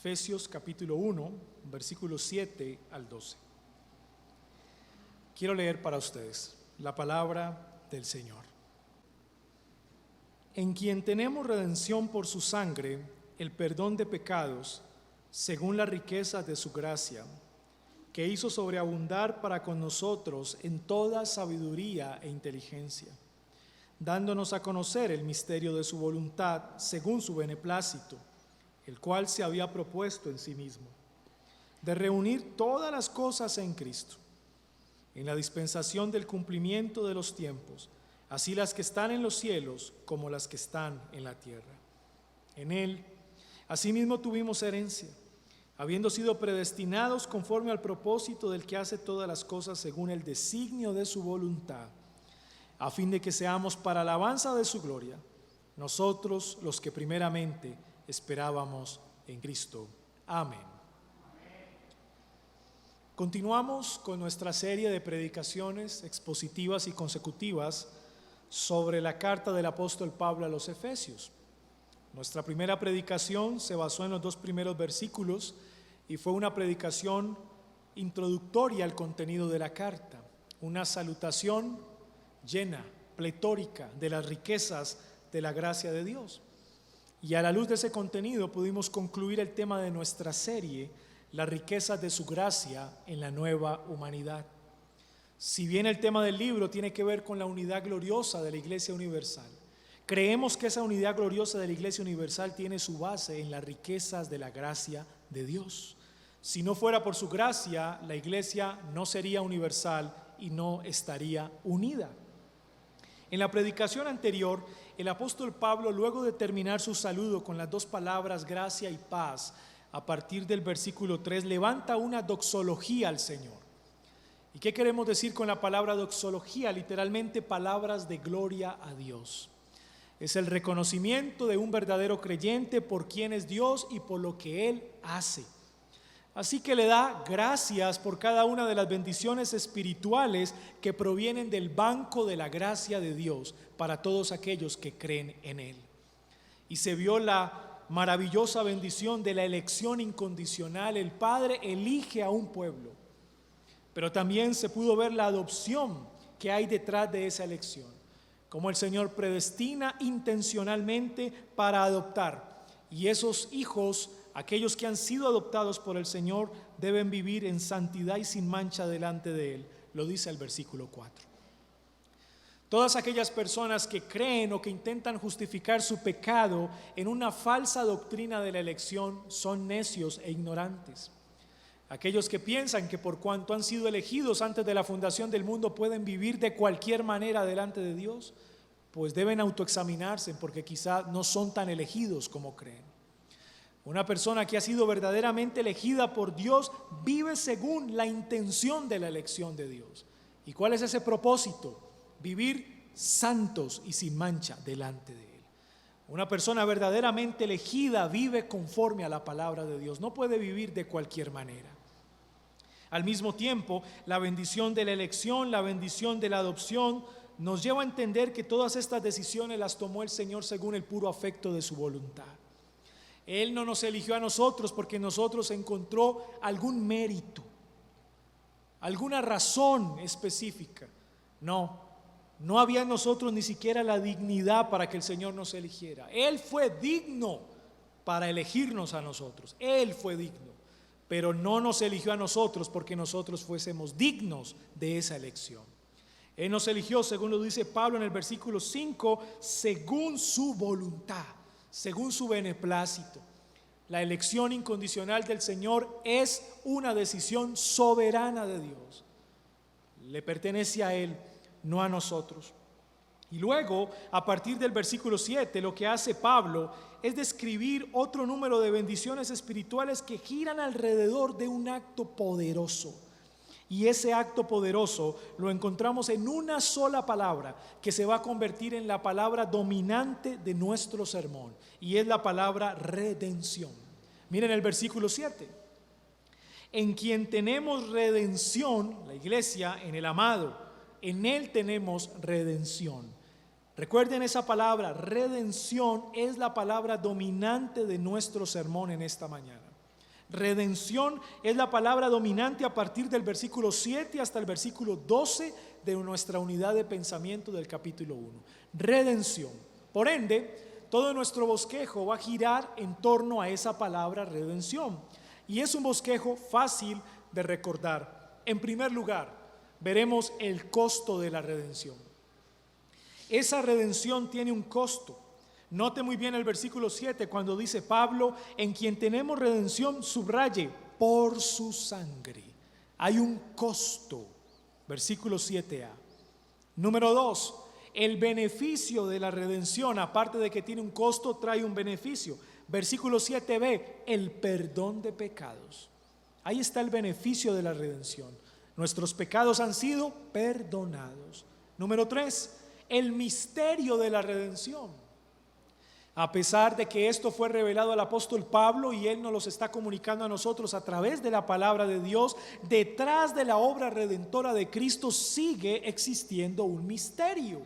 Efesios capítulo 1, versículos 7 al 12. Quiero leer para ustedes la palabra del Señor. En quien tenemos redención por su sangre, el perdón de pecados, según la riqueza de su gracia, que hizo sobreabundar para con nosotros en toda sabiduría e inteligencia, dándonos a conocer el misterio de su voluntad, según su beneplácito, el cual se había propuesto en sí mismo, de reunir todas las cosas en Cristo, en la dispensación del cumplimiento de los tiempos, así las que están en los cielos como las que están en la tierra. En Él, asimismo tuvimos herencia, habiendo sido predestinados conforme al propósito del que hace todas las cosas según el designio de su voluntad, a fin de que seamos para alabanza de su gloria, nosotros los que primeramente esperábamos en Cristo. Amén. Continuamos con nuestra serie de predicaciones expositivas y consecutivas sobre la carta del apóstol Pablo a los Efesios. Nuestra primera predicación se basó en los 2 primeros versículos y fue una predicación introductoria al contenido de la carta, una salutación llena, pletórica de las riquezas de la gracia de Dios. Y a la luz de ese contenido pudimos concluir el tema de nuestra serie, las riquezas de su gracia en la nueva humanidad. Si bien el tema del libro tiene que ver con la unidad gloriosa de la Iglesia Universal, creemos que esa unidad gloriosa de la Iglesia Universal tiene su base en las riquezas de la gracia de Dios. Si no fuera por su gracia, la Iglesia no sería universal y no estaría unida. En la predicación anterior, el apóstol Pablo, luego de terminar su saludo con las 2 palabras gracia y paz, a partir del versículo 3, levanta una doxología al Señor. ¿Y qué queremos decir con la palabra doxología? Literalmente palabras de gloria a Dios. Es el reconocimiento de un verdadero creyente por quién es Dios y por lo que Él hace. Así que le da gracias por cada una de las bendiciones espirituales que provienen del banco de la gracia de Dios para todos aquellos que creen en Él. Y se vio la maravillosa bendición de la elección incondicional. El Padre elige a un pueblo, pero también se pudo ver la adopción que hay detrás de esa elección, como el Señor predestina intencionalmente para adoptar, y esos hijos, aquellos que han sido adoptados por el Señor, deben vivir en santidad y sin mancha delante de Él. Lo dice el versículo 4. Todas aquellas personas que creen o que intentan justificar su pecado en una falsa doctrina de la elección son necios e ignorantes. Aquellos que piensan que por cuanto han sido elegidos antes de la fundación del mundo pueden vivir de cualquier manera delante de Dios, pues deben autoexaminarse porque quizá no son tan elegidos como creen. Una persona que ha sido verdaderamente elegida por Dios vive según la intención de la elección de Dios. ¿Y cuál es ese propósito? Vivir santos y sin mancha delante de Él. Una persona verdaderamente elegida vive conforme a la palabra de Dios, no puede vivir de cualquier manera. Al mismo tiempo, la bendición de la elección, la bendición de la adopción, nos lleva a entender que todas estas decisiones las tomó el Señor según el puro afecto de su voluntad. Él no nos eligió a nosotros porque nosotros encontró algún mérito, alguna razón específica. No había en nosotros ni siquiera la dignidad para que el Señor nos eligiera. Él fue digno para elegirnos a nosotros. Él fue digno, pero no nos eligió a nosotros porque nosotros fuésemos dignos de esa elección. Él nos eligió, según lo dice Pablo en el versículo 5, según su voluntad, según su beneplácito. La elección incondicional del Señor es una decisión soberana de Dios. Le pertenece a Él, no a nosotros. Y luego, a partir del versículo 7, lo que hace Pablo es describir otro número de bendiciones espirituales que giran alrededor de un acto poderoso. Y ese acto poderoso lo encontramos en una sola palabra que se va a convertir en la palabra dominante de nuestro sermón, y es la palabra redención. Miren el versículo 7. En quien tenemos redención, la iglesia, en el amado, en Él tenemos redención. Recuerden esa palabra, redención es la palabra dominante de nuestro sermón en esta mañana. Redención es la palabra dominante a partir del versículo 7 hasta el versículo 12 de nuestra unidad de pensamiento del capítulo 1. Redención. Por ende, todo nuestro bosquejo va a girar en torno a esa palabra redención. Y es un bosquejo fácil de recordar. En primer lugar, veremos el costo de la redención. Esa redención tiene un costo. Note muy bien el versículo 7 cuando dice Pablo, en quien tenemos redención, subraye, por su sangre. Hay un costo. Versículo 7a. Número 2, el beneficio de la redención, aparte de que tiene un costo, trae un beneficio. Versículo 7b, el perdón de pecados. Ahí está el beneficio de la redención. Nuestros pecados han sido perdonados. Número 3, el misterio de la redención. A pesar de que esto fue revelado al apóstol Pablo y él nos los está comunicando a nosotros a través de la palabra de Dios, detrás de la obra redentora de Cristo sigue existiendo un misterio.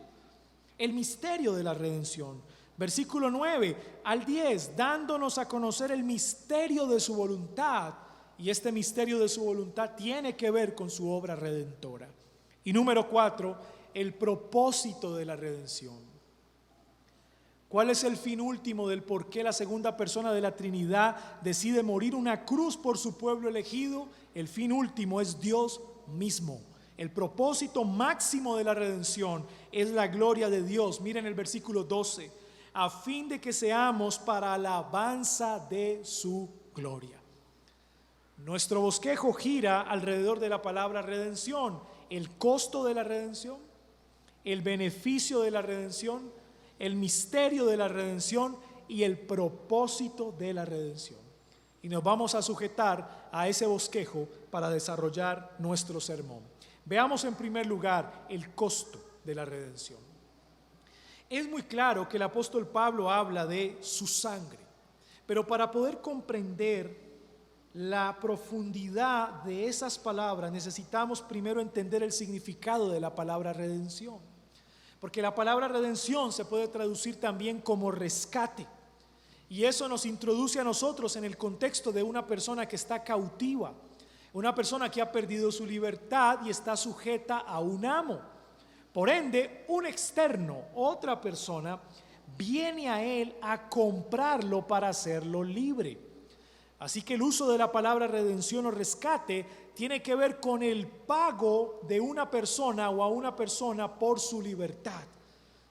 El misterio de la redención. Versículo 9 al 10, dándonos a conocer el misterio de su voluntad. Y este misterio de su voluntad tiene que ver con su obra redentora. Y número 4, el propósito de la redención. ¿Cuál es el fin último del por qué la segunda persona de la Trinidad decide morir una cruz por su pueblo elegido? El fin último es Dios mismo. El propósito máximo de la redención es la gloria de Dios. Miren el versículo 12, a fin de que seamos para alabanza de su gloria. Nuestro bosquejo gira alrededor de la palabra redención, el costo de la redención, el beneficio de la redención, el misterio de la redención y el propósito de la redención. Y nos vamos a sujetar a ese bosquejo para desarrollar nuestro sermón. Veamos en primer lugar el costo de la redención. Es muy claro que el apóstol Pablo habla de su sangre, pero para poder comprender la profundidad de esas palabras necesitamos primero entender el significado de la palabra redención. Porque la palabra redención se puede traducir también como rescate. Y eso nos introduce a nosotros en el contexto de una persona que está cautiva, una persona que ha perdido su libertad y está sujeta a un amo. Por ende, un externo, otra persona, viene a él a comprarlo para hacerlo libre. Así que el uso de la palabra redención o rescate tiene que ver con el pago de una persona o a una persona por su libertad.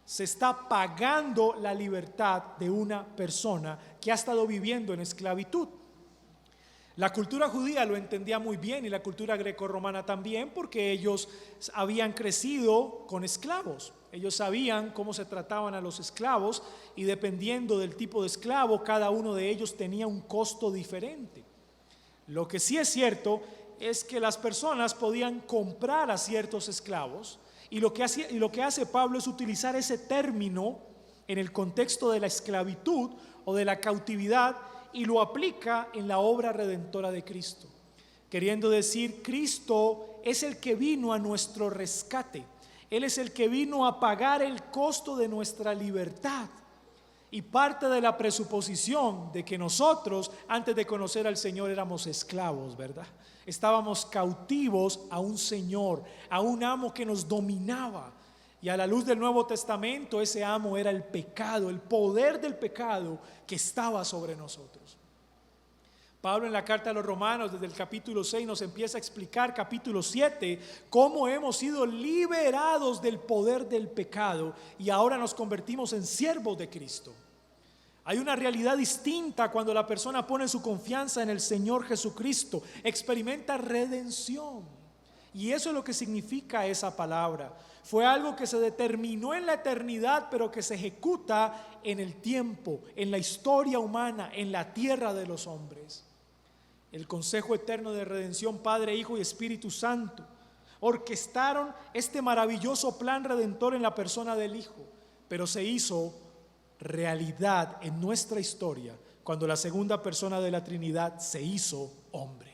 Se está pagando la libertad de una persona que ha estado viviendo en esclavitud. La cultura judía lo entendía muy bien y la cultura grecorromana también, porque ellos habían crecido con esclavos. Ellos sabían cómo se trataban a los esclavos y dependiendo del tipo de esclavo, cada uno de ellos tenía un costo diferente. Lo que sí es cierto es que las personas podían comprar a ciertos esclavos y lo que hace Pablo es utilizar ese término en el contexto de la esclavitud o de la cautividad y lo aplica en la obra redentora de Cristo, queriendo decir, Cristo es el que vino a nuestro rescate. Él es el que vino a pagar el costo de nuestra libertad. Y parte de la presuposición de que nosotros, antes de conocer al Señor, éramos esclavos, ¿verdad? Estábamos cautivos a un Señor, a un amo que nos dominaba. Y a la luz del Nuevo Testamento, ese amo era el pecado, el poder del pecado que estaba sobre nosotros. Pablo en la carta a los Romanos, desde el capítulo 6, nos empieza a explicar, capítulo 7, cómo hemos sido liberados del poder del pecado y ahora nos convertimos en siervos de Cristo. Hay una realidad distinta cuando la persona pone su confianza en el Señor Jesucristo, experimenta redención. Y eso es lo que significa esa palabra. Fue algo que se determinó en la eternidad, pero que se ejecuta en el tiempo, en la historia humana, en la tierra de los hombres. El consejo eterno de redención, Padre, Hijo y Espíritu Santo, orquestaron este maravilloso plan redentor en la persona del Hijo, pero se hizo realidad en nuestra historia cuando la segunda persona de la Trinidad se hizo hombre.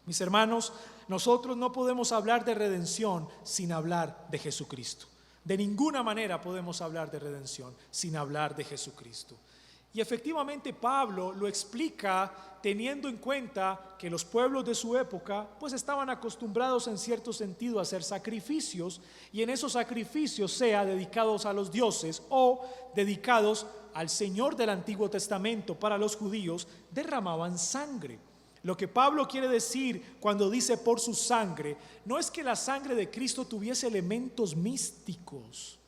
Mis hermanos, nosotros no podemos hablar de redención sin hablar de Jesucristo. De ninguna manera podemos hablar de redención sin hablar de Jesucristo. Y efectivamente Pablo lo explica teniendo en cuenta que los pueblos de su época pues estaban acostumbrados en cierto sentido a hacer sacrificios, y en esos sacrificios, sea dedicados a los dioses o dedicados al Señor del Antiguo Testamento para los judíos, derramaban sangre. Lo que Pablo quiere decir cuando dice por su sangre, no es que la sangre de Cristo tuviese elementos místicos.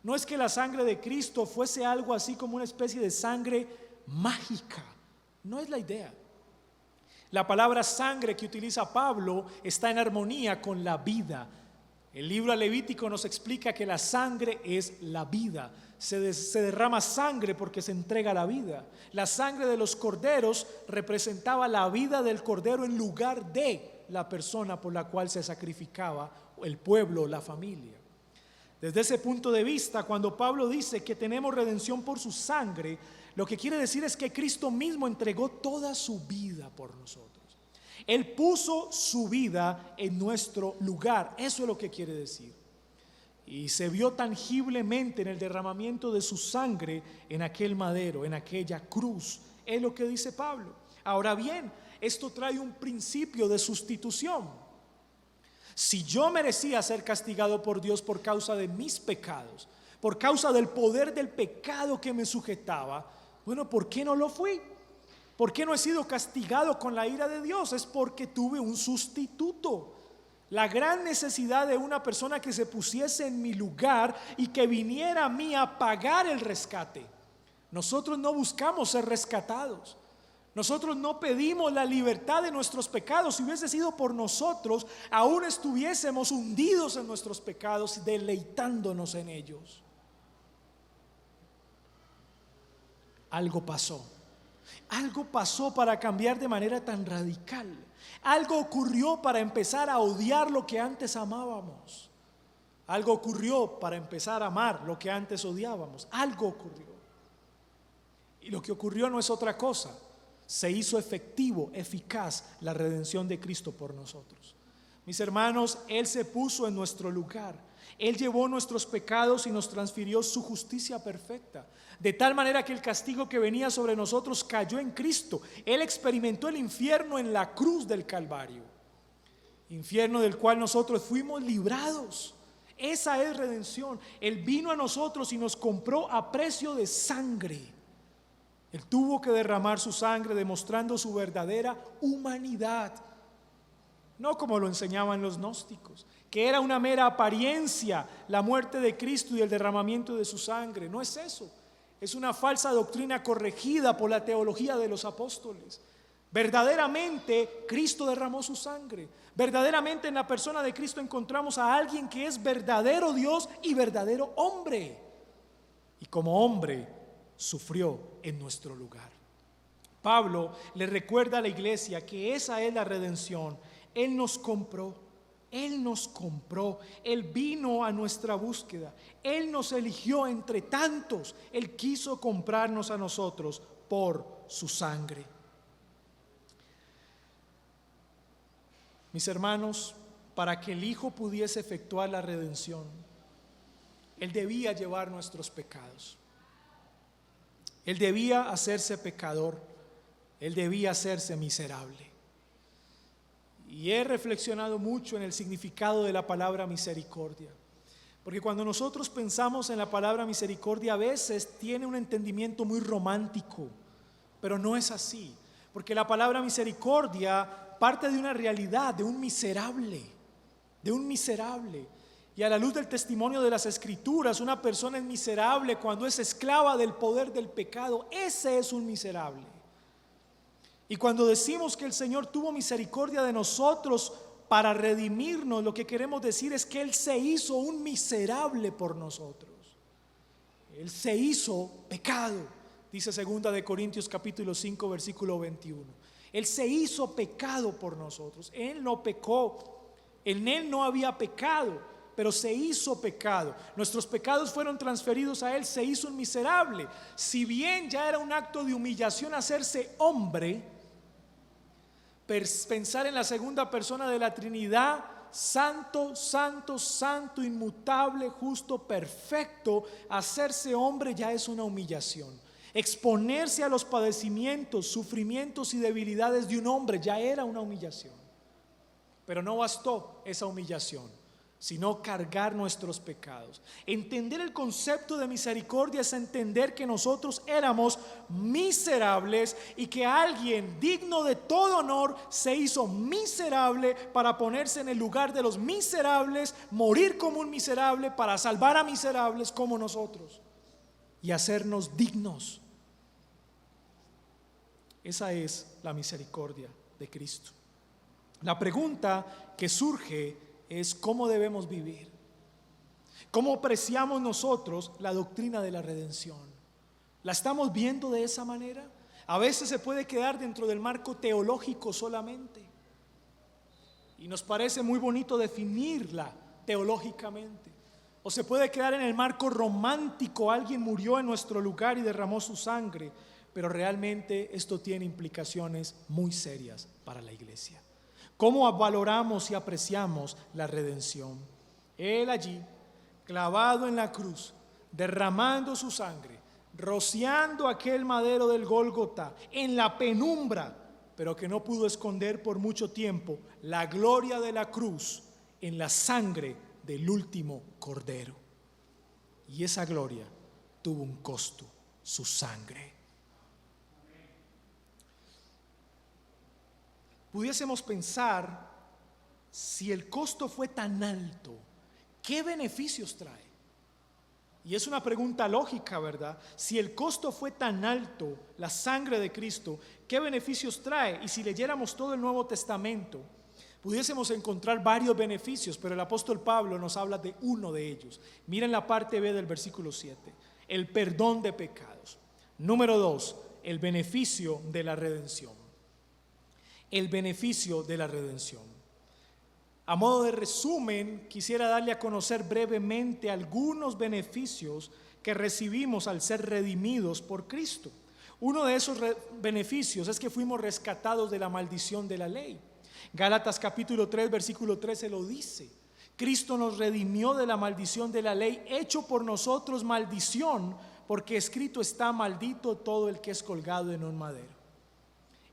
No es que la sangre de Cristo fuese algo así como una especie de sangre mágica. No es la idea. La palabra sangre que utiliza Pablo está en armonía con la vida. El libro Levítico nos explica que la sangre es la vida. Se derrama sangre porque se entrega la vida. La sangre de los corderos representaba la vida del cordero en lugar de la persona por la cual se sacrificaba el pueblo, la familia. Desde ese punto de vista, cuando Pablo dice que tenemos redención por su sangre, lo que quiere decir es que Cristo mismo entregó toda su vida por nosotros. Él puso su vida en nuestro lugar. Eso es lo que quiere decir. Y se vio tangiblemente en el derramamiento de su sangre en aquel madero, en aquella cruz. Es lo que dice Pablo. Ahora bien, esto trae un principio de sustitución. Si yo merecía ser castigado por Dios por causa de mis pecados, por causa del poder del pecado que me sujetaba, bueno, ¿por qué no lo fui? ¿Por qué no he sido castigado con la ira de Dios? Es porque tuve un sustituto. La gran necesidad de una persona que se pusiese en mi lugar y que viniera a mí a pagar el rescate. Nosotros no buscamos ser rescatados. Nosotros no pedimos la libertad de nuestros pecados. Si hubiese sido por nosotros, aún estuviésemos hundidos en nuestros pecados, deleitándonos en ellos. Algo pasó. Algo pasó para cambiar de manera tan radical. Algo ocurrió para empezar a odiar lo que antes amábamos. Algo ocurrió para empezar a amar lo que antes odiábamos. Algo ocurrió. Y lo que ocurrió no es otra cosa. Se hizo efectivo, eficaz la redención de Cristo por nosotros. Mis hermanos, Él se puso en nuestro lugar. Él llevó nuestros pecados y nos transfirió su justicia perfecta. De tal manera que el castigo que venía sobre nosotros cayó en Cristo. Él experimentó el infierno en la cruz del Calvario. Infierno del cual nosotros fuimos librados. Esa es redención. Él vino a nosotros y nos compró a precio de sangre. Él tuvo que derramar su sangre demostrando su verdadera humanidad. No como lo enseñaban los gnósticos, que era una mera apariencia la muerte de Cristo y el derramamiento de su sangre. No es eso. Es una falsa doctrina corregida por la teología de los apóstoles. Verdaderamente Cristo derramó su sangre. Verdaderamente en la persona de Cristo encontramos a alguien que es verdadero Dios y verdadero hombre. Y como hombre sufrió en nuestro lugar. Pablo le recuerda a la iglesia que esa es la redención. Él nos compró, Él vino a nuestra búsqueda, Él nos eligió entre tantos, Él quiso comprarnos a nosotros por su sangre. Mis hermanos, para que el Hijo pudiese efectuar la redención, Él debía llevar nuestros pecados. Él debía hacerse pecador, Él debía hacerse miserable. Y he reflexionado mucho en el significado de la palabra misericordia, porque cuando nosotros pensamos en la palabra misericordia a veces tiene un entendimiento muy romántico, pero no es así, porque la palabra misericordia parte de una realidad, de un miserable. Y a la luz del testimonio de las Escrituras, una persona es miserable cuando es esclava del poder del pecado. Ese es un miserable. Y cuando decimos que el Señor tuvo misericordia de nosotros para redimirnos, lo que queremos decir es que Él se hizo un miserable por nosotros. Él se hizo pecado, dice 2 de Corintios capítulo 5 versículo 21. Él se hizo pecado por nosotros. Él no pecó, en Él no había pecado, pero se hizo pecado. Nuestros pecados fueron transferidos a Él, se hizo un miserable. Si bien ya era un acto de humillación hacerse hombre, pensar en la segunda persona de la Trinidad, santo, santo, santo, inmutable, justo, perfecto, hacerse hombre ya es una humillación. Exponerse a los padecimientos, sufrimientos y debilidades de un hombre ya era una humillación. Pero no bastó esa humillación, sino cargar nuestros pecados. Entender el concepto de misericordia es entender que nosotros éramos miserables y que alguien digno de todo honor se hizo miserable para ponerse en el lugar de los miserables, morir como un miserable para salvar a miserables como nosotros y hacernos dignos. Esa es la misericordia de Cristo. La pregunta que surge es cómo debemos vivir. ¿Cómo apreciamos nosotros la doctrina de la redención? ¿La estamos viendo de esa manera? A veces se puede quedar dentro del marco teológico solamente. Y nos parece muy bonito definirla teológicamente. O se puede quedar en el marco romántico. Alguien murió en nuestro lugar y derramó su sangre. Pero realmente esto tiene implicaciones muy serias para la iglesia. ¿Cómo valoramos y apreciamos la redención? Él allí, clavado en la cruz, derramando su sangre, rociando aquel madero del Gólgota en la penumbra, pero que no pudo esconder por mucho tiempo la gloria de la cruz en la sangre del último cordero. Y esa gloria tuvo un costo, su sangre. Pudiésemos pensar, si el costo fue tan alto, ¿qué beneficios trae? Y es una pregunta lógica, ¿verdad? Si el costo fue tan alto, la sangre de Cristo, ¿qué beneficios trae? Y si leyéramos todo el Nuevo Testamento, pudiésemos encontrar varios beneficios, pero el apóstol Pablo nos habla de uno de ellos. Miren la parte B del versículo 7, el perdón de pecados. Número 2, el beneficio de la redención. El beneficio de la redención. A modo de resumen, quisiera darle a conocer brevemente algunos beneficios que recibimos al ser redimidos por Cristo. Uno de esos beneficios es que fuimos rescatados de la maldición de la ley. Gálatas capítulo 3, versículo 13 lo dice. Cristo nos redimió de la maldición de la ley, hecho por nosotros maldición, porque escrito está: maldito todo el que es colgado en un madero.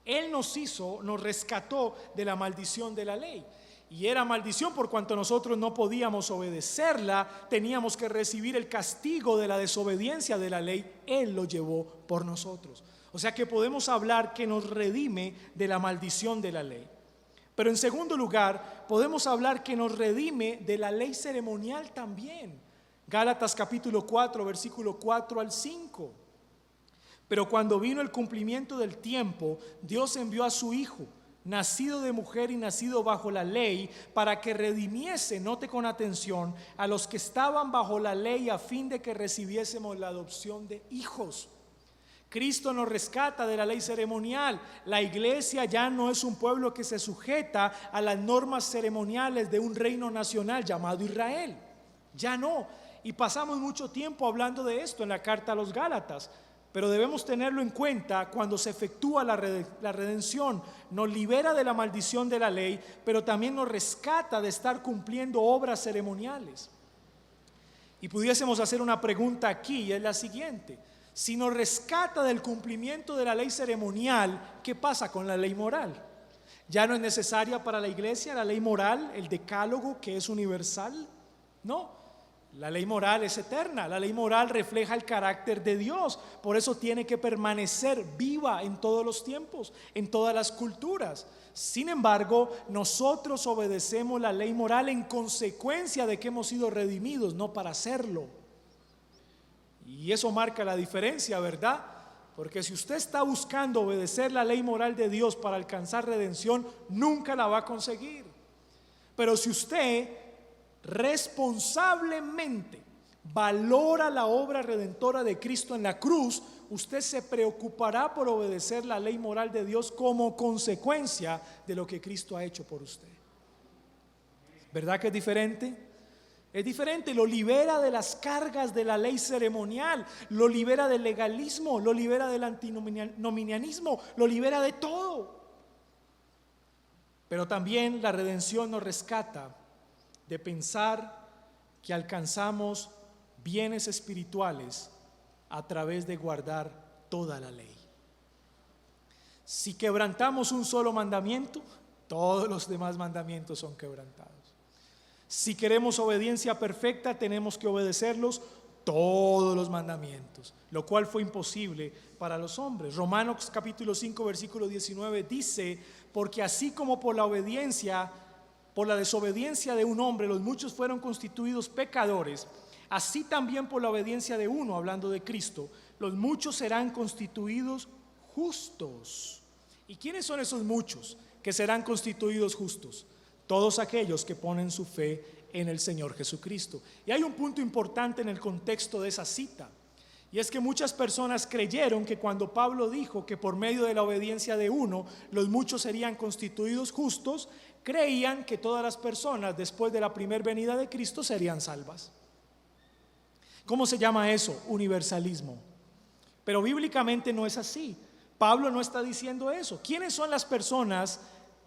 Él nos rescató de la maldición de la ley. Y era maldición por cuanto nosotros no podíamos obedecerla, teníamos que recibir el castigo de la desobediencia de la ley. Él lo llevó por nosotros. O sea que podemos hablar que nos redime de la maldición de la ley. Pero en segundo lugar, podemos hablar que nos redime de la ley ceremonial también. Gálatas capítulo 4, versículo 4 al 5. Pero cuando vino el cumplimiento del tiempo, Dios envió a su Hijo, nacido de mujer y nacido bajo la ley, para que redimiese, note con atención, a los que estaban bajo la ley, a fin de que recibiésemos la adopción de hijos. Cristo nos rescata de la ley ceremonial. La iglesia ya no es un pueblo que se sujeta a las normas ceremoniales de un reino nacional llamado Israel. Ya no. Y pasamos mucho tiempo hablando de esto en la carta a los Gálatas. Pero debemos tenerlo en cuenta cuando se efectúa la redención. Nos libera de la maldición de la ley, pero también nos rescata de estar cumpliendo obras ceremoniales. Y pudiésemos hacer una pregunta aquí, y es la siguiente: si nos rescata del cumplimiento de la ley ceremonial, ¿qué pasa con la ley moral? ¿Ya no es necesaria para la iglesia la ley moral, el decálogo, que es universal? No. La ley moral es eterna, la ley moral refleja el carácter de Dios, por eso tiene que permanecer viva en todos los tiempos, en todas las culturas. Sin embargo, nosotros obedecemos la ley moral en consecuencia de que hemos sido redimidos, no para hacerlo. Y eso marca la diferencia, ¿verdad? Porque si usted está buscando obedecer la ley moral de Dios para alcanzar redención, nunca la va a conseguir. Pero si usted responsablemente valora la obra redentora de Cristo en la cruz, usted se preocupará por obedecer la ley moral de Dios como consecuencia de lo que Cristo ha hecho por usted. ¿Verdad que es diferente? Es diferente, lo libera de las cargas de la ley ceremonial, lo libera del legalismo, lo libera del antinomianismo, lo libera de todo. Pero también la redención nos rescata de pensar que alcanzamos bienes espirituales a través de guardar toda la ley. Si quebrantamos un solo mandamiento, todos los demás mandamientos son quebrantados. Si queremos obediencia perfecta, tenemos que obedecerlos todos los mandamientos, lo cual fue imposible para los hombres. Romanos capítulo 5 versículo 19 dice: porque así como por la desobediencia de un hombre los muchos fueron constituidos pecadores, así también por la obediencia de uno, hablando de Cristo, los muchos serán constituidos justos. ¿Y quiénes son esos muchos que serán constituidos justos? Todos aquellos que ponen su fe en el Señor Jesucristo. Y hay un punto importante en el contexto de esa cita, y es que muchas personas creyeron que cuando Pablo dijo que por medio de la obediencia de uno los muchos serían constituidos justos, creían que todas las personas después de la primera venida de Cristo serían salvas. ¿Cómo se llama eso? Universalismo. Pero bíblicamente no es así. Pablo no está diciendo eso. ¿Quiénes son las personas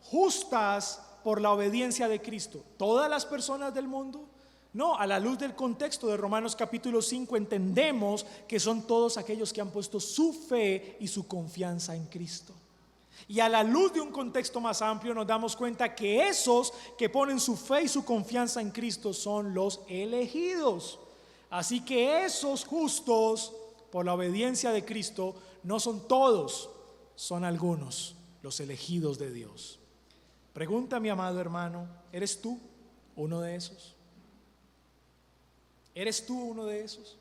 justas por la obediencia de Cristo? ¿Todas las personas del mundo? No, a la luz del contexto de Romanos capítulo 5 entendemos que son todos aquellos que han puesto su fe y su confianza en Cristo. Y a la luz de un contexto más amplio nos damos cuenta que esos que ponen su fe y su confianza en Cristo son los elegidos. Así que esos justos por la obediencia de Cristo no son todos, son algunos, los elegidos de Dios. Pregunta, mi amado hermano, ¿eres tú uno de esos? ¿Eres tú uno de esos?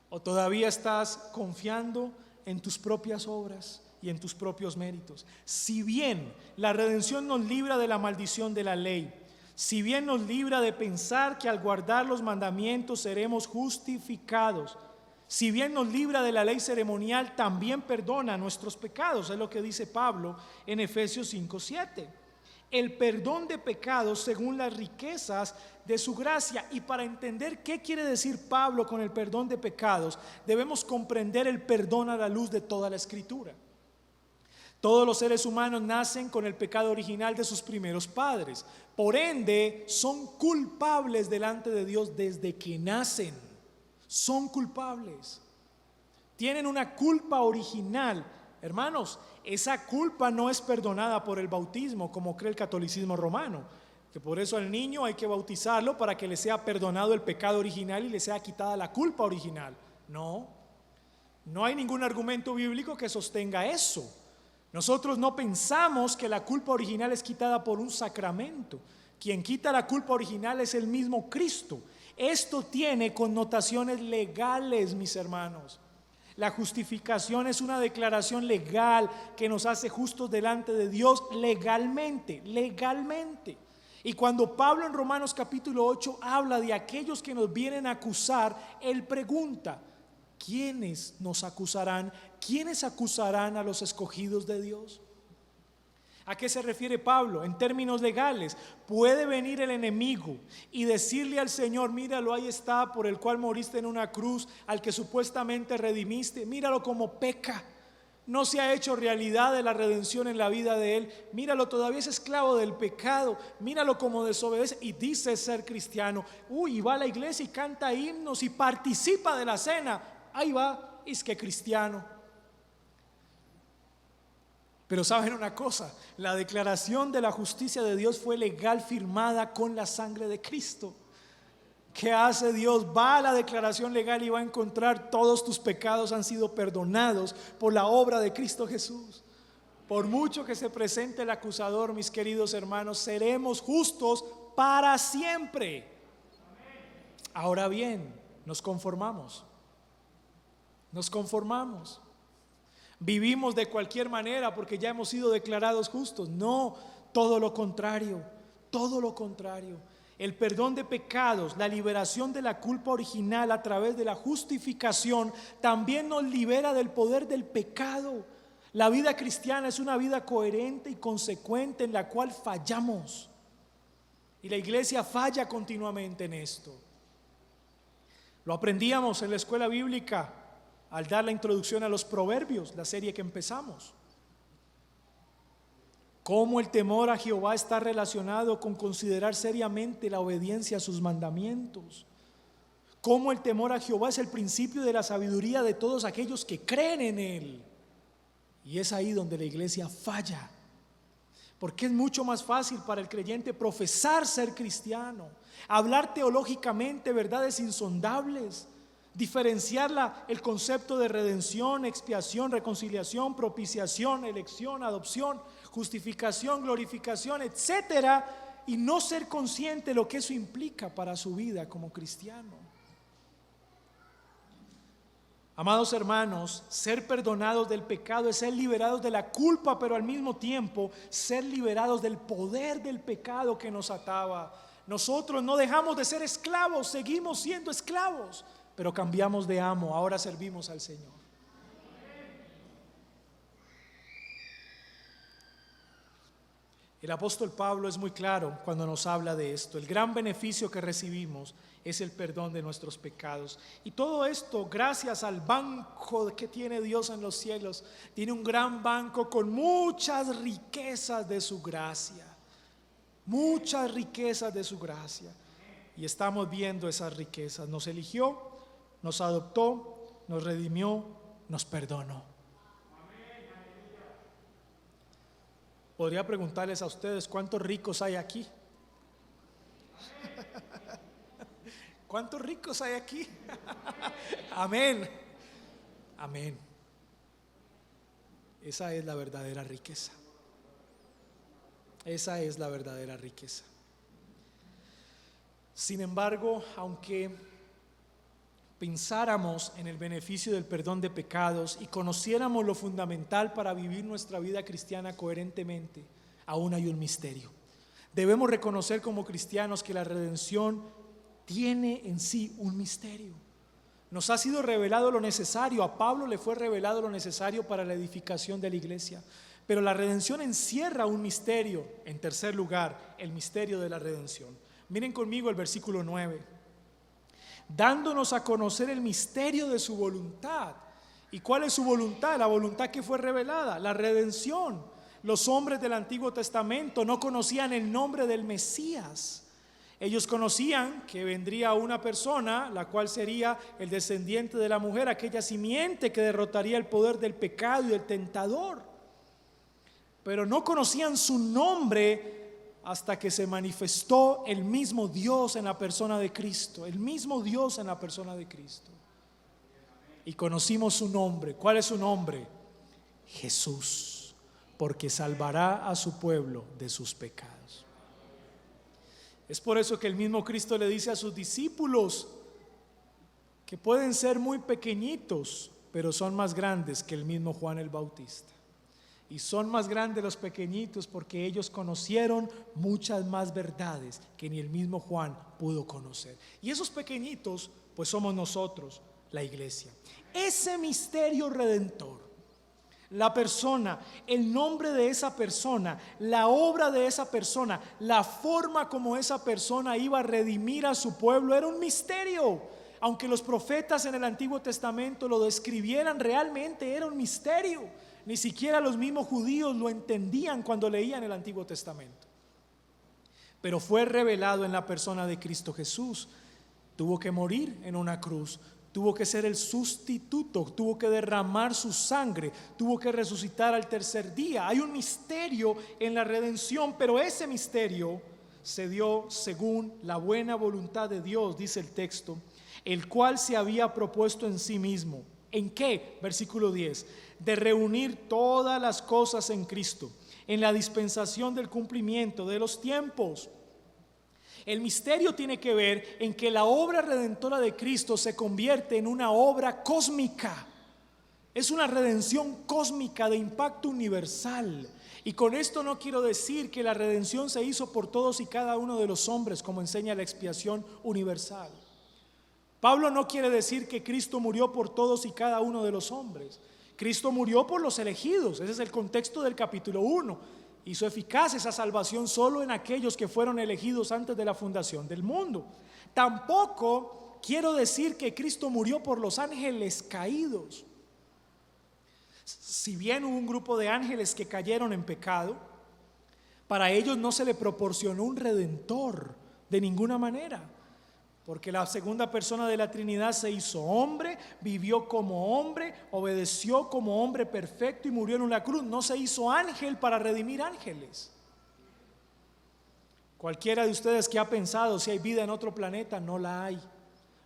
¿O todavía estás confiando en tus propias obras y en tus propios méritos? Si bien la redención nos libra de la maldición de la ley, si bien nos libra de pensar que al guardar los mandamientos seremos justificados, si bien nos libra de la ley ceremonial, también perdona nuestros pecados. Es lo que dice Pablo en Efesios 5:7. El perdón de pecados según las riquezas de su gracia. Y para entender qué quiere decir Pablo con el perdón de pecados, debemos comprender el perdón a la luz de toda la Escritura. Todos los seres humanos nacen con el pecado original de sus primeros padres. Por ende, son culpables delante de Dios desde que nacen. Son culpables. Tienen una culpa original. Hermanos, esa culpa no es perdonada por el bautismo, como cree el catolicismo romano, que por eso al niño hay que bautizarlo para que le sea perdonado el pecado original y le sea quitada la culpa original. No hay ningún argumento bíblico que sostenga eso. Nosotros no pensamos que la culpa original es quitada por un sacramento. Quien quita la culpa original es el mismo Cristo. Esto tiene connotaciones legales, mis hermanos. La justificación es una declaración legal que nos hace justos delante de Dios legalmente. Y cuando Pablo en Romanos capítulo 8 habla de aquellos que nos vienen a acusar, él pregunta: ¿quiénes nos acusarán? ¿Quiénes acusarán a los escogidos de Dios? ¿A qué se refiere Pablo? En términos legales, puede venir el enemigo y decirle al Señor: míralo, ahí está, por el cual moriste en una cruz, al que supuestamente redimiste, míralo como peca, no se ha hecho realidad de la redención en la vida de él, míralo, todavía es esclavo del pecado, míralo como desobedece y dice ser cristiano, y va a la iglesia y canta himnos y participa de la cena, ahí va, es que cristiano. Pero saben una cosa, la declaración de la justicia de Dios fue legal, firmada con la sangre de Cristo. ¿Qué hace Dios? Va a la declaración legal y va a encontrar: todos tus pecados han sido perdonados por la obra de Cristo Jesús. Por mucho que se presente el acusador, mis queridos hermanos, seremos justos para siempre. Ahora bien, nos conformamos. Vivimos de cualquier manera porque ya hemos sido declarados justos. No, todo lo contrario. El perdón de pecados, la liberación de la culpa original a través de la justificación, también nos libera del poder del pecado. La vida cristiana es una vida coherente y consecuente en la cual fallamos. Y la iglesia falla continuamente en esto. Lo aprendíamos en la escuela bíblica al dar la introducción a los Proverbios, la serie que empezamos. Cómo el temor a Jehová está relacionado con considerar seriamente la obediencia a sus mandamientos. cómo el temor a Jehová es el principio de la sabiduría de todos aquellos que creen en Él. Y es ahí donde la iglesia falla, porque es mucho más fácil para el creyente profesar ser cristiano, hablar teológicamente verdades insondables, diferenciar el concepto de redención, expiación, reconciliación, propiciación, elección, adopción, justificación, glorificación, etcétera, y no ser consciente de lo que eso implica para su vida como cristiano. Amados hermanos, ser perdonados del pecado es ser liberados de la culpa, pero al mismo tiempo ser liberados del poder del pecado que nos ataba. Nosotros no dejamos de ser esclavos, seguimos siendo esclavos, pero cambiamos de amo, ahora servimos al Señor. El apóstol Pablo es muy claro cuando nos habla de esto. El gran beneficio que recibimos es el perdón de nuestros pecados. Y todo esto gracias al banco que tiene Dios en los cielos. Tiene un gran banco con muchas riquezas de su gracia. Muchas riquezas de su gracia. Y estamos viendo esas riquezas. Nos eligió, nos adoptó, nos redimió, nos perdonó. Podría preguntarles a ustedes, ¿cuántos ricos hay aquí? ¿Cuántos ricos hay aquí? Amén. Amén. Esa es la verdadera riqueza. Esa es la verdadera riqueza. Sin embargo, aunque pensáramos en el beneficio del perdón de pecados y conociéramos lo fundamental para vivir nuestra vida cristiana coherentemente, aún hay un misterio. Debemos reconocer como cristianos que la redención tiene en sí un misterio. Nos ha sido revelado lo necesario, a Pablo le fue revelado lo necesario para la edificación de la iglesia, pero la redención encierra un misterio. En tercer lugar, el misterio de la redención. Miren conmigo el versículo 9. Dándonos a conocer el misterio de su voluntad. ¿Y cuál es su voluntad? La voluntad que fue revelada, la redención. Los hombres del Antiguo Testamento no conocían el nombre del Mesías. Ellos conocían que vendría una persona, la cual sería el descendiente de la mujer, aquella simiente que derrotaría el poder del pecado y del tentador. Pero no conocían su nombre hasta que se manifestó el mismo Dios en la persona de Cristo, el mismo Dios en la persona de Cristo. Y conocimos su nombre. ¿Cuál es su nombre? Jesús, porque salvará a su pueblo de sus pecados. Es por eso que el mismo Cristo le dice a sus discípulos que pueden ser muy pequeñitos, pero son más grandes que el mismo Juan el Bautista. Y son más grandes los pequeñitos porque ellos conocieron muchas más verdades que ni el mismo Juan pudo conocer. Y esos pequeñitos, pues somos nosotros, la iglesia. Ese misterio redentor, la persona, el nombre de esa persona, la obra de esa persona, la forma como esa persona iba a redimir a su pueblo, era un misterio. Aunque los profetas en el Antiguo Testamento lo describieran, realmente era un misterio. Ni siquiera los mismos judíos lo entendían cuando leían el Antiguo Testamento. Pero fue revelado en la persona de Cristo Jesús. Tuvo que morir en una cruz, tuvo que ser el sustituto, tuvo que derramar su sangre, tuvo que resucitar al tercer día. Hay un misterio en la redención, pero ese misterio se dio según la buena voluntad de Dios, dice el texto, el cual se había propuesto en sí mismo. ¿En qué? Versículo 10. De reunir todas las cosas en Cristo, en la dispensación del cumplimiento de los tiempos. El misterio tiene que ver en que la obra redentora de Cristo se convierte en una obra cósmica. Es una redención cósmica de impacto universal. Y con esto no quiero decir que la redención se hizo por todos y cada uno de los hombres, como enseña la expiación universal. Pablo no quiere decir que Cristo murió por todos y cada uno de los hombres. Cristo murió por los elegidos. Ese es el contexto del capítulo 1. Hizo eficaz esa salvación solo en aquellos que fueron elegidos antes de la fundación del mundo. Tampoco quiero decir que Cristo murió por los ángeles caídos. Si bien hubo un grupo de ángeles que cayeron en pecado, para ellos no se le proporcionó un redentor de ninguna manera. Porque la segunda persona de la Trinidad se hizo hombre, vivió como hombre, obedeció como hombre perfecto y murió en una cruz. No se hizo ángel para redimir ángeles. Cualquiera de ustedes que ha pensado si hay vida en otro planeta, no la hay.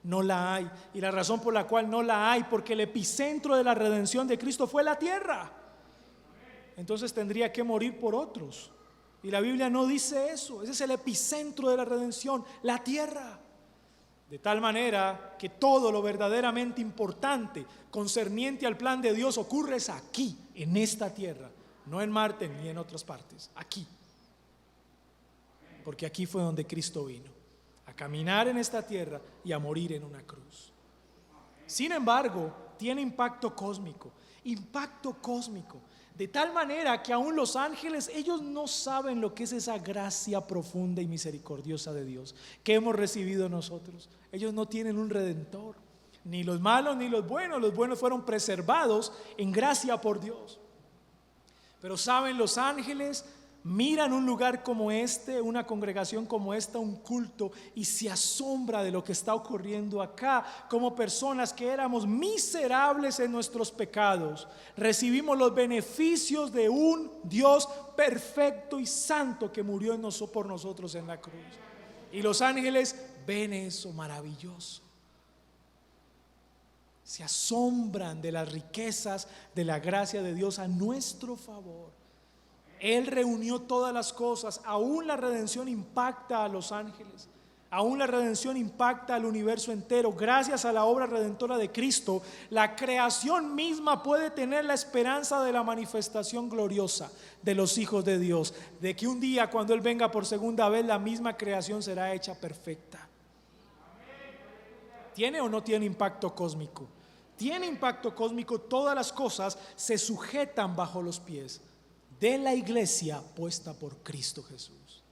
No la hay. Y la razón por la cual no la hay, porque el epicentro de la redención de Cristo fue la tierra. Entonces tendría que morir por otros. Y la Biblia no dice eso. Ese es el epicentro de la redención, la tierra. De tal manera que todo lo verdaderamente importante concerniente al plan de Dios ocurre es aquí, en esta tierra, no en Marte ni en otras partes, aquí. Porque aquí fue donde Cristo vino, a caminar en esta tierra y a morir en una cruz. Sin embargo, tiene impacto cósmico, de tal manera que aún los ángeles, ellos no saben lo que es esa gracia profunda y misericordiosa de Dios que hemos recibido nosotros. Ellos no tienen un redentor, ni los malos ni los buenos fueron preservados en gracia por Dios. Pero saben, los ángeles miran un lugar como este, una congregación como esta, un culto, y se asombra de lo que está ocurriendo acá. Como personas que éramos miserables en nuestros pecados, recibimos los beneficios de un Dios perfecto y santo que murió por nosotros en la cruz. Y los ángeles ven eso maravilloso. Se asombran de las riquezas de la gracia de Dios a nuestro favor. Él reunió todas las cosas. Aún la redención impacta a los ángeles. Aún la redención impacta al universo entero. Gracias a la obra redentora de Cristo, la creación misma puede tener la esperanza de la manifestación gloriosa de los hijos de Dios, de que un día, cuando Él venga por segunda vez, la misma creación será hecha perfecta. ¿Tiene o no tiene impacto cósmico? Tiene impacto cósmico. Todas las cosas se sujetan bajo los pies de la iglesia puesta por Cristo Jesús.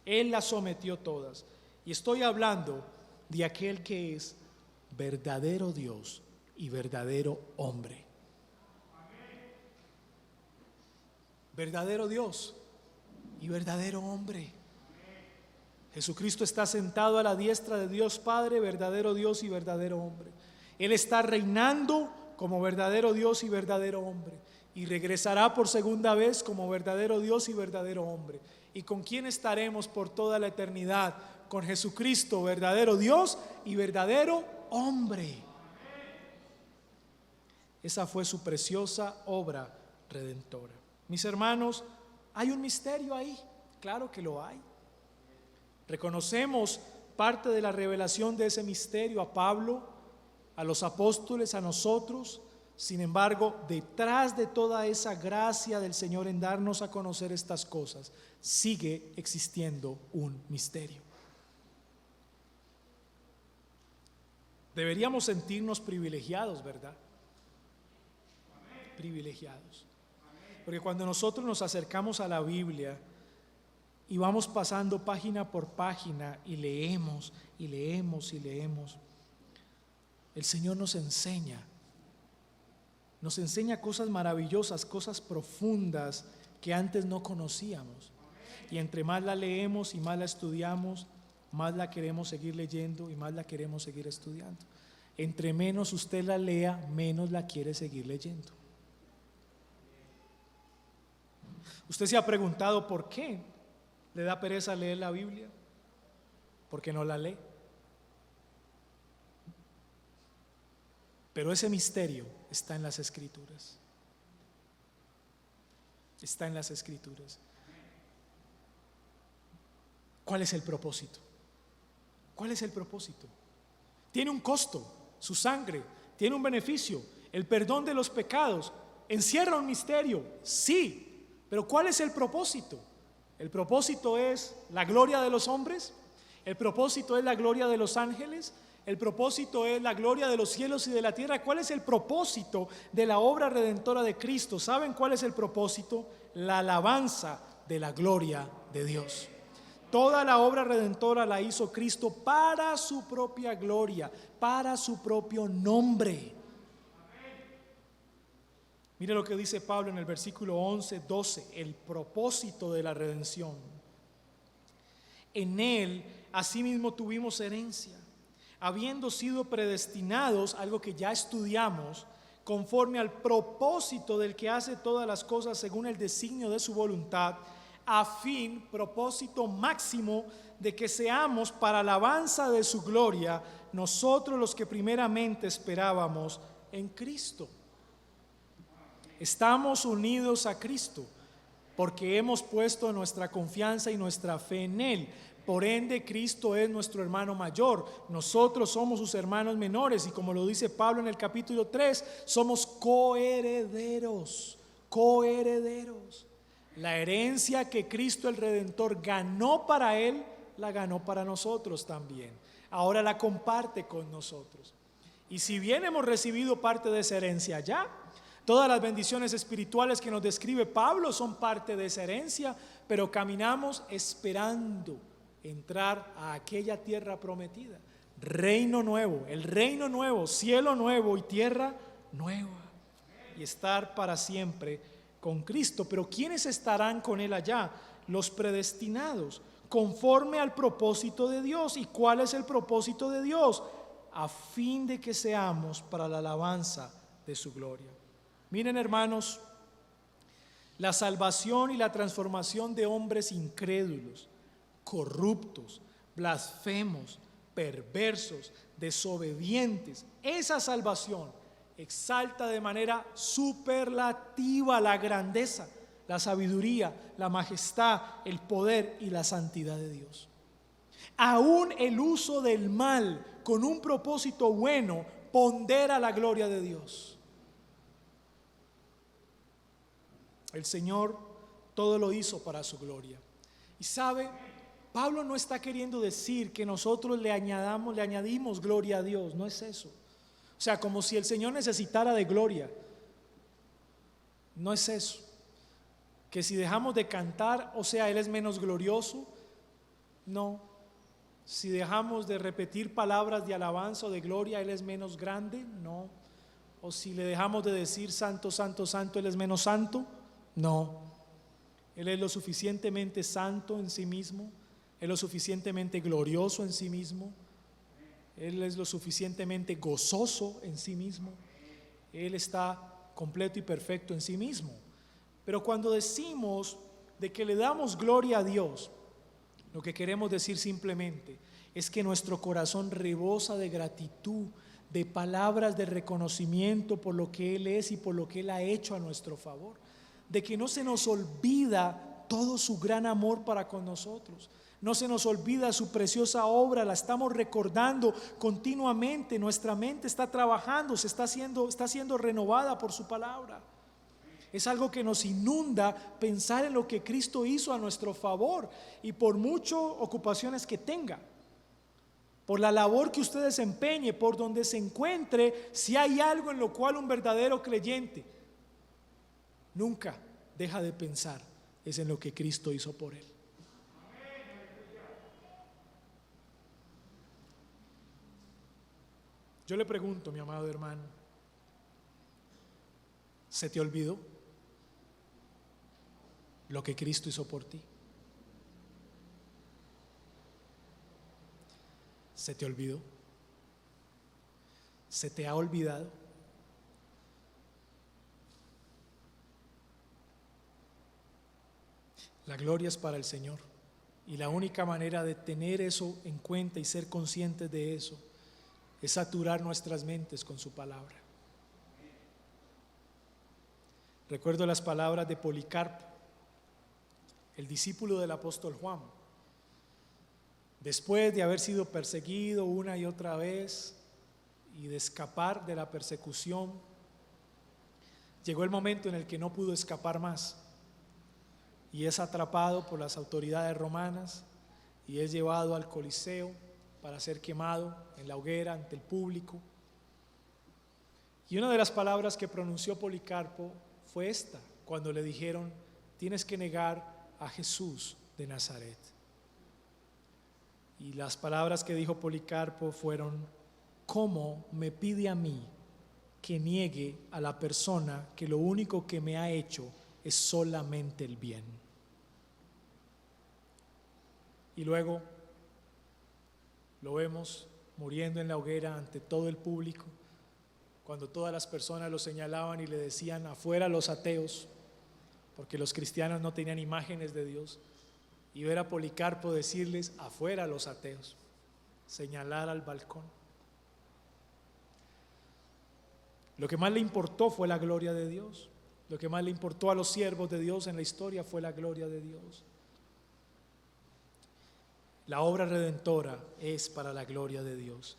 Él las sometió todas. Y estoy hablando de aquel que es verdadero Dios y verdadero hombre. Verdadero Dios y verdadero hombre. Jesucristo está sentado a la diestra de Dios Padre, verdadero Dios y verdadero hombre. Él está reinando como verdadero Dios y verdadero hombre. Y regresará por segunda vez como verdadero Dios y verdadero hombre. ¿Y con quién estaremos por toda la eternidad? Con Jesucristo, verdadero Dios y verdadero hombre. Esa fue su preciosa obra redentora. Mis hermanos, hay un misterio ahí, claro que lo hay. Reconocemos parte de la revelación de ese misterio a Pablo, a los apóstoles, a nosotros. Sin embargo, detrás de toda esa gracia del Señor en darnos a conocer estas cosas, sigue existiendo un misterio. Deberíamos sentirnos privilegiados, ¿verdad? Privilegiados. Porque cuando nosotros nos acercamos a la Biblia y vamos pasando página por página y leemos y leemos y leemos, el Señor nos enseña cosas maravillosas, cosas profundas que antes no conocíamos. Y entre más la leemos y más la estudiamos, más la queremos seguir leyendo y más la queremos seguir estudiando. Entre menos usted la lea, menos la quiere seguir leyendo. Usted se ha preguntado por qué le da pereza leer la Biblia, porque no la lee. Pero ese misterio está en las Escrituras. Está en las Escrituras. ¿Cuál es el propósito? ¿Cuál es el propósito? Tiene un costo, su sangre, tiene un beneficio, el perdón de los pecados, encierra un misterio, sí, pero ¿cuál es el propósito? ¿El propósito es la gloria de los hombres? ¿El propósito es la gloria de los ángeles? ¿El propósito es la gloria de los cielos y de la tierra? ¿Cuál es el propósito de la obra redentora de Cristo? ¿Saben cuál es el propósito? La alabanza de la gloria de Dios. Toda la obra redentora la hizo Cristo para su propia gloria, para su propio nombre. Mire lo que dice Pablo en el versículo 11, 12, el propósito de la redención. En él asimismo tuvimos herencia, habiendo sido predestinados, algo que ya estudiamos, conforme al propósito del que hace todas las cosas según el designio de su voluntad, a fin, propósito máximo, de que seamos para alabanza de su gloria, nosotros los que primeramente esperábamos en Cristo. Estamos unidos a Cristo porque hemos puesto nuestra confianza y nuestra fe en Él. Por ende, Cristo es nuestro hermano mayor, nosotros somos sus hermanos menores, y como lo dice Pablo en el capítulo 3, somos coherederos. La herencia que Cristo el Redentor ganó para Él, la ganó para nosotros también. Ahora la comparte con nosotros. Y si bien hemos recibido parte de esa herencia ya, todas las bendiciones espirituales que nos describe Pablo son parte de esa herencia, pero caminamos esperando entrar a aquella tierra prometida, reino nuevo, el reino nuevo, cielo nuevo y tierra nueva, y estar para siempre con Cristo. Pero ¿quiénes estarán con Él allá? Los predestinados, conforme al propósito de Dios. ¿Y cuál es el propósito de Dios? A fin de que seamos para la alabanza de su gloria. Miren, hermanos, la salvación y la transformación de hombres incrédulos, corruptos, blasfemos, perversos, desobedientes, esa salvación exalta de manera superlativa la grandeza, la sabiduría, la majestad, el poder y la santidad de Dios. Aún el uso del mal con un propósito bueno pondera la gloria de Dios. El Señor todo lo hizo para su gloria. Y sabe, Pablo no está queriendo decir que nosotros le añadimos gloria a Dios, no es eso. O sea, como si el Señor necesitara de gloria. No es eso. Que si dejamos de cantar, o sea, Él es menos glorioso. No. Si dejamos de repetir palabras de alabanza o de gloria, Él es menos grande. No. O si le dejamos de decir santo, santo, santo, Él es menos santo. No. Él es lo suficientemente santo en sí mismo. Él es lo suficientemente glorioso en sí mismo. Él es lo suficientemente gozoso en sí mismo. Él está completo y perfecto en sí mismo. Pero cuando decimos de que le damos gloria a Dios, lo que queremos decir simplemente es que nuestro corazón rebosa de gratitud, de palabras de reconocimiento por lo que Él es y por lo que Él ha hecho a nuestro favor. De que no se nos olvida todo su gran amor para con nosotros. No se nos olvida su preciosa obra, la estamos recordando continuamente. Nuestra mente está trabajando, está siendo renovada por su palabra. Es algo que nos inunda pensar en lo que Cristo hizo a nuestro favor, y por muchas ocupaciones que tenga, por la labor que usted desempeñe, por donde se encuentre, si hay algo en lo cual un verdadero creyente nunca deja de pensar, es en lo que Cristo hizo por él. Yo le pregunto, mi amado hermano, ¿se te olvidó lo que Cristo hizo por ti? ¿Se te olvidó? ¿Se te ha olvidado? La gloria es para el Señor, y la única manera de tener eso en cuenta y ser conscientes de eso es saturar nuestras mentes con su palabra. Recuerdo las palabras de Policarpo, el discípulo del apóstol Juan. Después de haber sido perseguido una y otra vez y de escapar de la persecución, llegó el momento en el que no pudo escapar más, y es atrapado por las autoridades romanas y es llevado al Coliseo para ser quemado en la hoguera ante el público. Y una de las palabras que pronunció Policarpo fue esta, cuando le dijeron: tienes que negar a Jesús de Nazaret. Y las palabras que dijo Policarpo fueron: ¿cómo me pide a mí que niegue a la persona que lo único que me ha hecho es solamente el bien? Y luego lo vemos muriendo en la hoguera ante todo el público, cuando todas las personas lo señalaban y le decían afuera los ateos, porque los cristianos no tenían imágenes de Dios, y ver a Policarpo decirles afuera los ateos, señalar al balcón. Lo que más le importó fue la gloria de Dios. Lo que más le importó a los siervos de Dios en la historia fue la gloria de Dios. La obra redentora es para la gloria de Dios.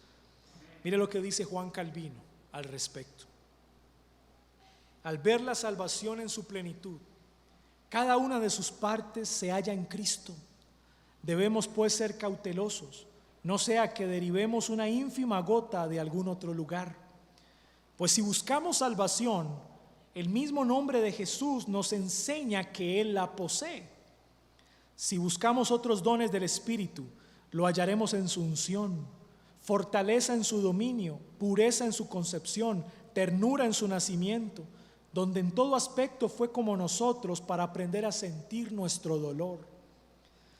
Mire lo que dice Juan Calvino al respecto. Al ver la salvación en su plenitud, cada una de sus partes se halla en Cristo. Debemos pues ser cautelosos, no sea que derivemos una ínfima gota de algún otro lugar. Pues si buscamos salvación, el mismo nombre de Jesús nos enseña que Él la posee. Si buscamos otros dones del Espíritu, lo hallaremos en su unción, fortaleza en su dominio, pureza en su concepción, ternura en su nacimiento, donde en todo aspecto fue como nosotros para aprender a sentir nuestro dolor.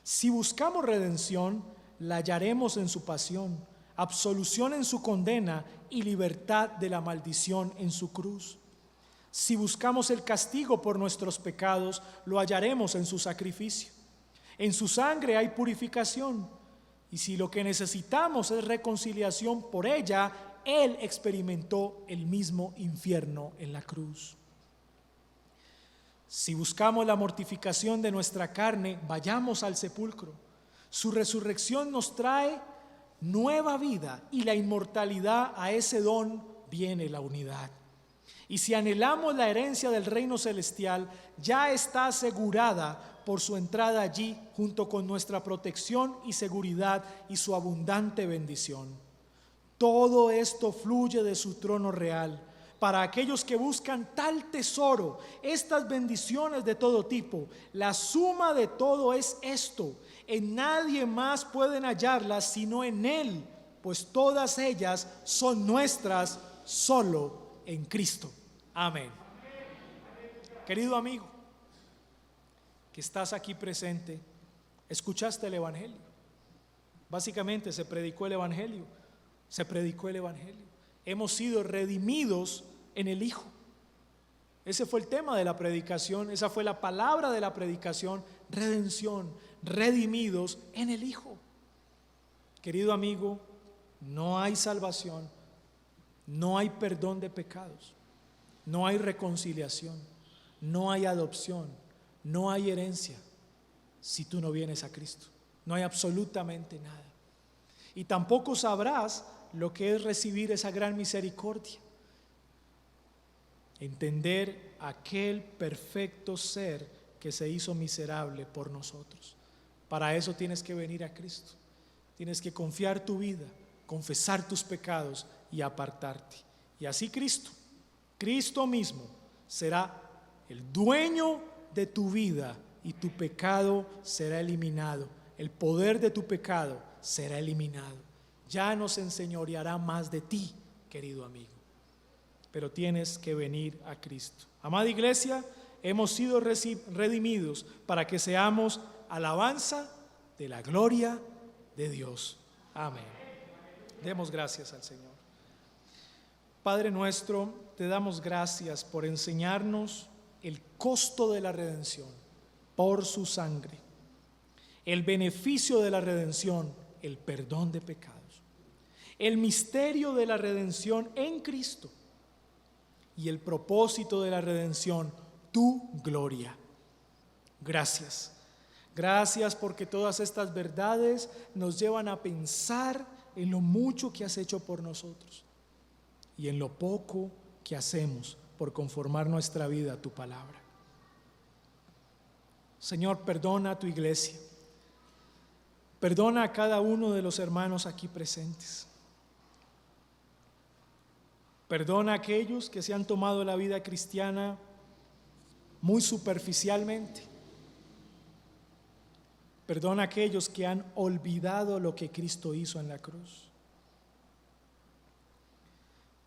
Si buscamos redención, la hallaremos en su pasión, absolución en su condena y libertad de la maldición en su cruz. Si buscamos el castigo por nuestros pecados, lo hallaremos en su sacrificio. En su sangre hay purificación, y si lo que necesitamos es reconciliación por ella, Él experimentó el mismo infierno en la cruz. Si buscamos la mortificación de nuestra carne, vayamos al sepulcro. Su resurrección nos trae nueva vida y la inmortalidad. A ese don viene la unidad. Y si anhelamos la herencia del reino celestial, ya está asegurada por su entrada allí, junto con nuestra protección y seguridad y su abundante bendición. Todo esto fluye de su trono real. Para aquellos que buscan tal tesoro, estas bendiciones de todo tipo, la suma de todo es esto: en nadie más pueden hallarlas sino en Él, pues todas ellas son nuestras solo en Cristo. Amén. Querido amigo, que estás aquí presente, escuchaste el Evangelio. Básicamente se predicó el Evangelio. Hemos sido redimidos en el Hijo. Ese fue el tema de la predicación, esa fue la palabra de la predicación: redención, redimidos en el Hijo. Querido amigo, no hay salvación, no hay perdón de pecados, no hay reconciliación, no hay adopción, no hay herencia si tú no vienes a Cristo. No hay absolutamente nada. Y tampoco sabrás lo que es recibir esa gran misericordia. Entender aquel perfecto ser que se hizo miserable por nosotros. Para eso tienes que venir a Cristo. Tienes que confiar tu vida, confesar tus pecados y apartarte. Y así Cristo mismo será el dueño de tu vida y tu pecado será eliminado. El poder de tu pecado será eliminado. Ya no se enseñoreará más de ti, querido amigo. Pero tienes que venir a Cristo. Amada iglesia, hemos sido redimidos para que seamos alabanza de la gloria de Dios. Amén. Demos gracias al Señor. Padre nuestro, te damos gracias por enseñarnos el costo de la redención por su sangre, el beneficio de la redención, el perdón de pecados, el misterio de la redención en Cristo y el propósito de la redención, tu gloria. Gracias. Gracias porque todas estas verdades nos llevan a pensar en lo mucho que has hecho por nosotros y en lo poco que hacemos por conformar nuestra vida a tu palabra. Señor, perdona a tu iglesia. Perdona a cada uno de los hermanos aquí presentes. Perdona a aquellos que se han tomado la vida cristiana muy superficialmente. Perdona a aquellos que han olvidado lo que Cristo hizo en la cruz.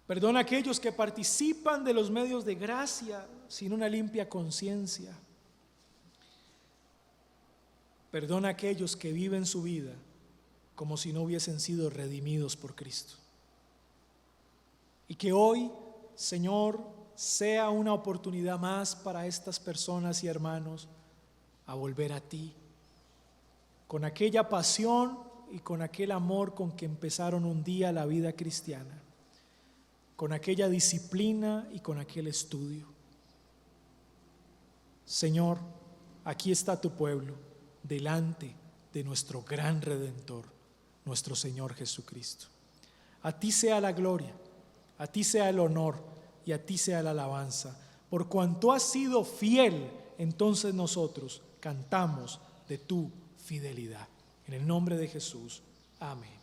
Perdona a aquellos que participan de los medios de gracia sin una limpia conciencia. Perdona a aquellos que viven su vida como si no hubiesen sido redimidos por Cristo. Y que hoy, Señor, sea una oportunidad más para estas personas y hermanos a volver a ti, con aquella pasión y con aquel amor con que empezaron un día la vida cristiana, con aquella disciplina y con aquel estudio. Señor, aquí está tu pueblo, delante de nuestro gran Redentor, nuestro Señor Jesucristo. A ti sea la gloria, a ti sea el honor y a ti sea la alabanza. Por cuanto has sido fiel, entonces nosotros cantamos de tu fidelidad. En el nombre de Jesús, amén.